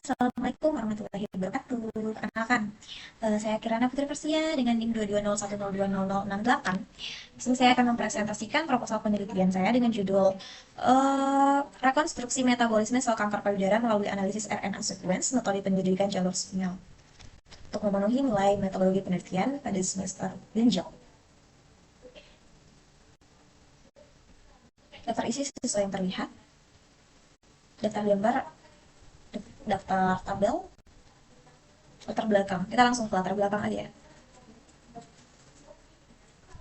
Assalamualaikum warahmatullahi wabarakatuh. Perkenalkan, saya Kirana Putri Persia dengan NIM 22010200068. Di sini saya akan mempresentasikan proposal penelitian saya dengan judul Rekonstruksi Metabolisme Sel Kanker Payudara melalui Analisis RNA Sequence, Metode Penyelidikan Jalur Sinyal untuk memenuhi nilai metodologi penelitian pada semester Benjol. Daftar isi sesuai yang terlihat. Daftar gambar, daftar tabel, latar belakang. Kita langsung ke latar belakang aja ya.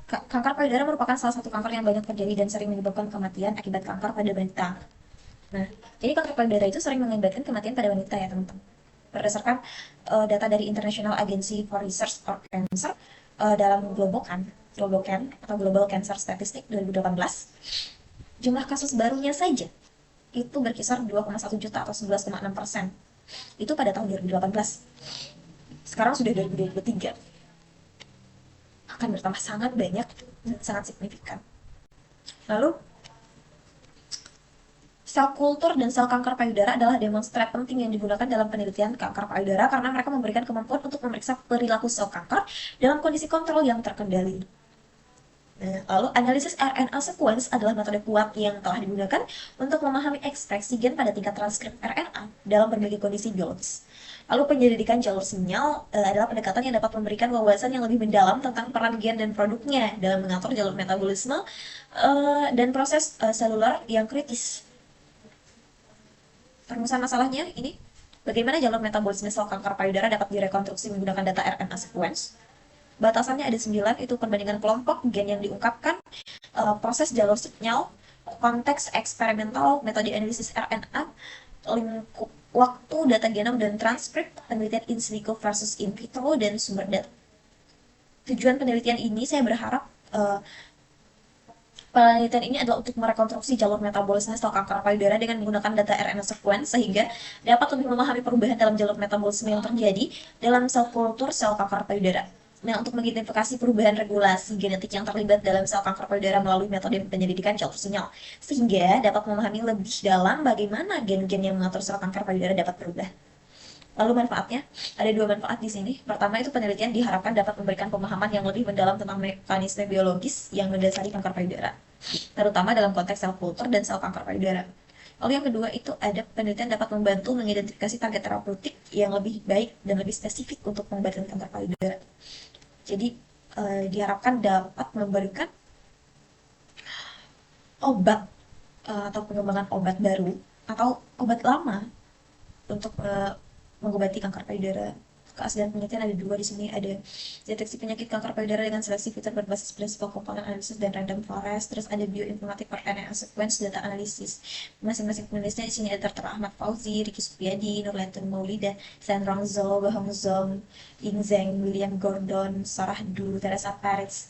Kanker payudara merupakan salah satu kanker yang banyak terjadi dan sering menyebabkan kematian akibat kanker pada wanita. Nah, jadi kanker payudara itu sering mengakibatkan kematian pada wanita ya teman-teman. Berdasarkan data dari International Agency for Research on Cancer dalam Global Cancer Statistics 2018, jumlah kasus barunya saja itu berkisar 2,1 juta atau 11,6%. Itu pada tahun 2018. Sekarang sudah 2023. Akan bertambah sangat banyak dan sangat signifikan. Lalu, sel kultur dan sel kanker payudara adalah demonstrat penting yang digunakan dalam penelitian kanker payudara karena mereka memberikan kemampuan untuk memeriksa perilaku sel kanker dalam kondisi kontrol yang terkendali. Nah, lalu analisis RNA sequence adalah metode kuat yang telah digunakan untuk memahami ekspresi gen pada tingkat transkrip RNA dalam berbagai kondisi biologis. Lalu penyelidikan jalur sinyal adalah pendekatan yang dapat memberikan wawasan yang lebih mendalam tentang peran gen dan produknya dalam mengatur jalur metabolisme dan proses seluler yang kritis. Perumusan masalahnya ini, bagaimana jalur metabolisme sel kanker payudara dapat direkonstruksi menggunakan data RNA sequence? Batasannya ada 9, itu perbandingan kelompok, gen yang diungkapkan, proses jalur sinyal, konteks eksperimental, metode analisis RNA, lingkup waktu, data genom dan transkrip, penelitian in silico versus in vitro, dan sumber data. Tujuan penelitian ini saya berharap penelitian ini adalah untuk merekonstruksi jalur metabolisme sel kanker payudara dengan menggunakan data RNA sequence sehingga dapat lebih memahami perubahan dalam jalur metabolisme yang terjadi dalam sel kultur sel kanker payudara. Nah, untuk mengidentifikasi perubahan regulasi genetik yang terlibat dalam sel kanker payudara melalui metode penyelidikan jalur sinyal, sehingga dapat memahami lebih dalam bagaimana gen-gen yang mengatur sel kanker payudara dapat berubah. Lalu manfaatnya, ada 2 manfaat di sini. Pertama, itu penelitian diharapkan dapat memberikan pemahaman yang lebih mendalam tentang mekanisme biologis yang mendasari kanker payudara, terutama dalam konteks sel kultur dan sel kanker payudara. Lalu yang kedua, itu ada penelitian dapat membantu mengidentifikasi target terapeutik yang lebih baik dan lebih spesifik untuk pengobatan kanker payudara. Jadi diharapkan dapat memberikan obat atau pengembangan obat baru atau obat lama untuk mengobati kanker payudara. Keaslian penelitian ada 2 di sini, ada deteksi penyakit kanker payudara dengan seleksi fitur berbasis prinsipal komponen analisis dan random forest, terus ada bioinformatik RNA sequence data analisis. Masing-masing penulisnya di sini ada tertera Ahmad Fauzi, Riki Supriyadi, Nurlantur Maulida, Sandrong Zhou, Bahong Zhong, Ying Zheng, William Gordon, Sarah Du, Teresa Paris,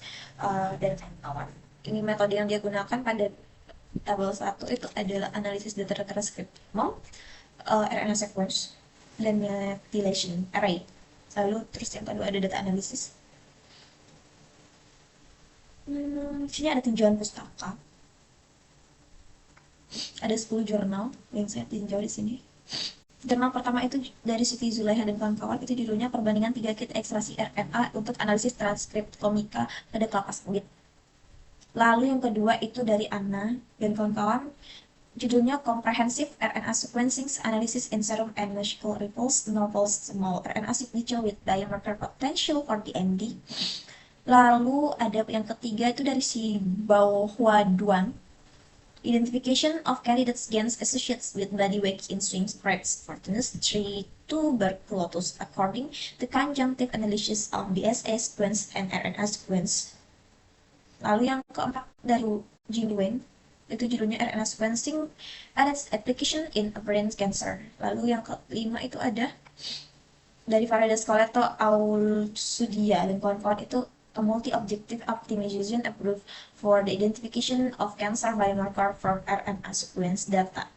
dan kawan-kawan. Ini metode yang dia gunakan pada tabel 1 itu adalah analisis data transkrip RNA sequence dan methylation array. Lalu terus yang kedua ada data analisis. Di sini ada tinjauan pustaka. Ada 10 jurnal yang saya tinjau di sini. Jurnal pertama itu dari Siti Zulaiha dan kawan-kawan, itu judulnya perbandingan 3 kit ekstraksi RNA untuk analisis transkriptomika pada kelapa sawit. Lalu yang kedua itu dari Anna dan kawan-kawan, judulnya Comprehensive RNA Sequencing Analysis in Serum and Measurable Ripples Novel Small RNA Signature with Biomarker Potential for DMD. Lalu ada yang ketiga itu dari si Bao Hua Duan, Identification of Candidates Gens Associates with Body Weight in Swing Spreads Fortunus 3 Tuberculosis according to Conjunctive Analysis of BSA Sequence and RNA Sequence. Lalu yang keempat dari Jing Weng, itu judulnya RNA Sequencing and its Application in Brain Cancer. Lalu yang kelima itu ada dari Farida Scoleto, Aulsudia dan kawan-kawan, itu a multi-objective optimization approved for the identification of cancer biomarker from RNA sequence data.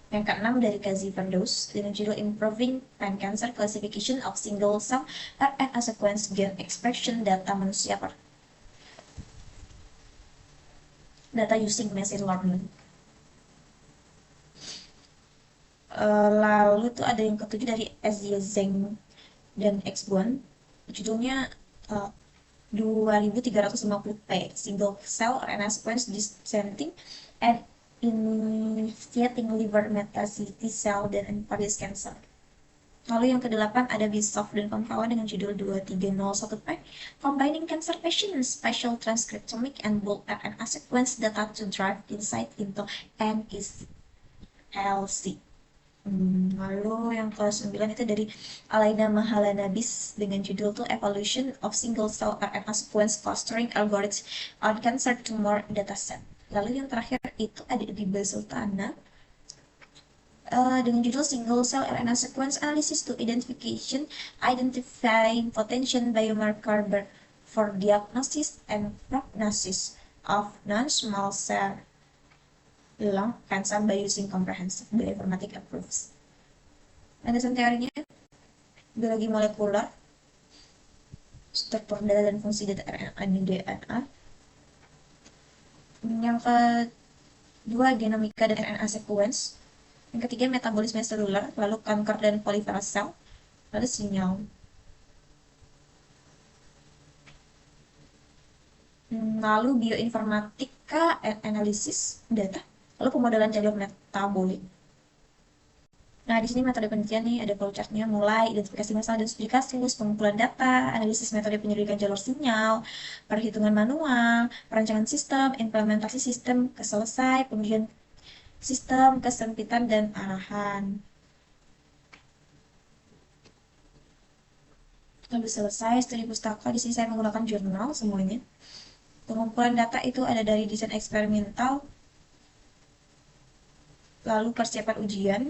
Yang keenam dari Kazi Firdaus dengan judul Improving Pan Cancer Classification of Single Cell RNA Sequence Gen Expression Data Manusia per Data Using Machine Learning. Lalu tuh ada yang ketujuh dari Xie Zheng dan X1, judulnya uh, 2350p single cell RNA sequence dissenting and initiating liver metastasis cell dan pancreas cancer. Lalu yang kedelapan ada Bisoft dan kawan-kawan dengan judul 2301P Combining Cancer Patients Special Transcriptomic and Bulk RNA Sequence Data to Drive Insight into NSLC. Lalu yang ke-9 itu dari Alaina Mahalanobis dengan judul tuh Evolution of Single Cell RNA Sequence Clustering Algorithms on Cancer Tumor Dataset. Lalu yang terakhir itu ada di Sultana dengan judul Single Cell RNA Sequence Analysis to Identifying Potential Biomarker for Diagnosis and Prognosis of Non-Small Cell Lung Cancer by Using Comprehensive Bioinformatic Approach. Landasan teorinya, biologi molekuler, struktur data dan fungsi data RNA dan DNA. Yang kedua, genomika dan RNA sequence. Yang ketiga, metabolisme seluler, lalu kanker dan polimerase sel, lalu sinyal. Lalu bioinformatika and analysis data, lalu pemodelan jalur metabolik. Nah, di sini metode penelitian nih ada flowchartnya, mulai identifikasi masalah dan studi kasus, pengumpulan data, analisis metode penyelidikan jalur sinyal, perhitungan manual, perancangan sistem, implementasi sistem, keselesai, pengujian sistem, kesempitan, dan arahan. Lalu selesai studi pustaka, di sini saya menggunakan jurnal semuanya. Pengumpulan data itu ada dari desain eksperimental, lalu persiapan ujian,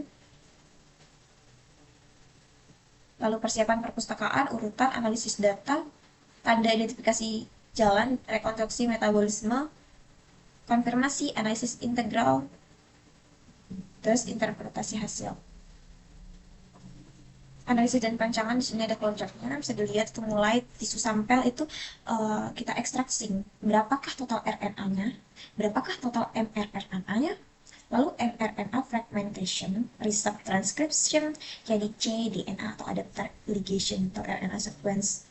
lalu persiapan perpustakaan, urutan, analisis data, tanda identifikasi jalan, rekonstruksi metabolisme, konfirmasi, analisis integral, terus interpretasi hasil. Analisis dan perancangan di sini ada flowchartnya, bisa dilihat itu mulai tisu sampel itu kita ekstraksi berapakah total RNA-nya, berapakah total mRNA-nya, lalu mRNA fragmentation, result transcription, jadi C, DNA atau adapter ligation atau RNA sequence,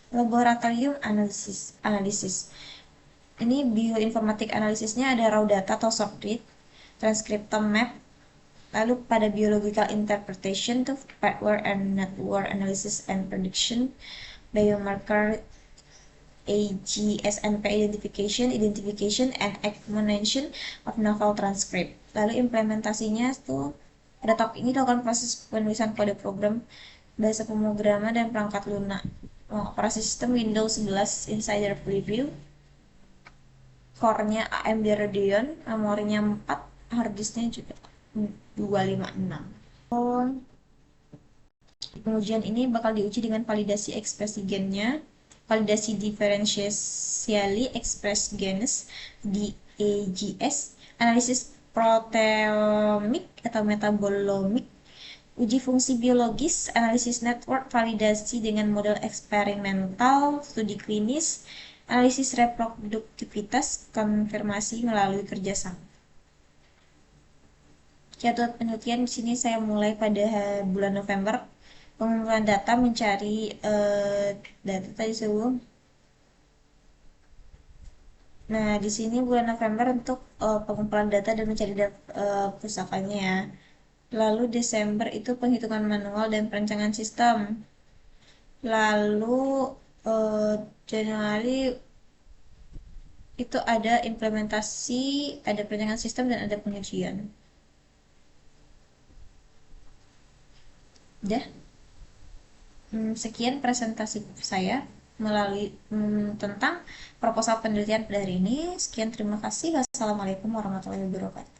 laboratorium analisis. Ini bioinformatik analisisnya ada raw data atau soft read, transcriptome map, lalu pada biological interpretation tuh pathway and network analysis and prediction, biomarker AGSNP identification and examination of novel transcript. Lalu implementasinya tuh pada tahap ini dilakukan proses penulisan kode program, bahasa pemrograman dan perangkat lunak. Operasi sistem Windows 11 Insider Preview, core-nya AMD Radeon, memorinya 4, harddisknya juga 256. Pengujian ini bakal diuji dengan validasi ekspresi gennya, validasi differentially expressed genes DEGS, analisis proteomik atau metabolomik, uji fungsi biologis, analisis network, validasi dengan model eksperimental, studi klinis, analisis reproduktivitas, konfirmasi melalui kerjasama. Jadwal penelitian di sini saya mulai pada bulan November. Pengumpulan data mencari data tadi sebelum. Nah, di sini bulan November untuk pengumpulan data dan mencari data pusakanya ya. Lalu Desember itu penghitungan manual dan perancangan sistem. Lalu Januari itu ada implementasi, ada perancangan sistem dan ada pengujian. Udah. Sekian presentasi saya melalui tentang proposal penelitian pada hari ini. Sekian, terima kasih. Wassalamualaikum warahmatullahi wabarakatuh.